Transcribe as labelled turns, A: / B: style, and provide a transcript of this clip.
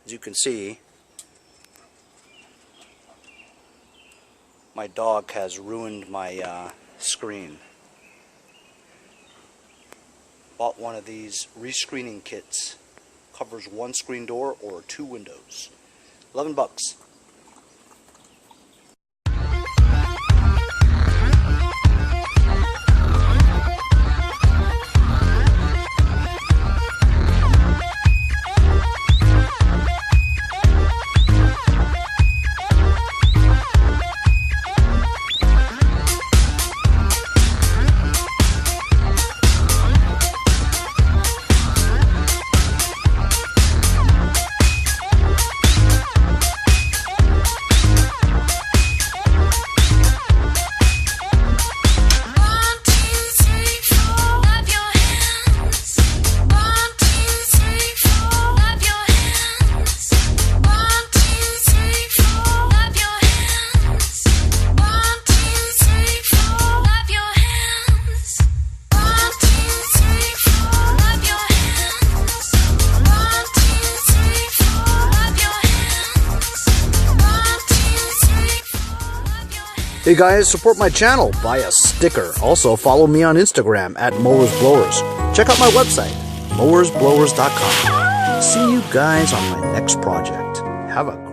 A: As you can see, my dog has ruined my screen. Bought one of these rescreening kits. Covers one screen door or 2 windows. $11. Hey guys, support my channel, buy a sticker. Also follow me on Instagram at Mowers Blowers. Check out my website, mowersblowers.com. See you guys on my next project. Have a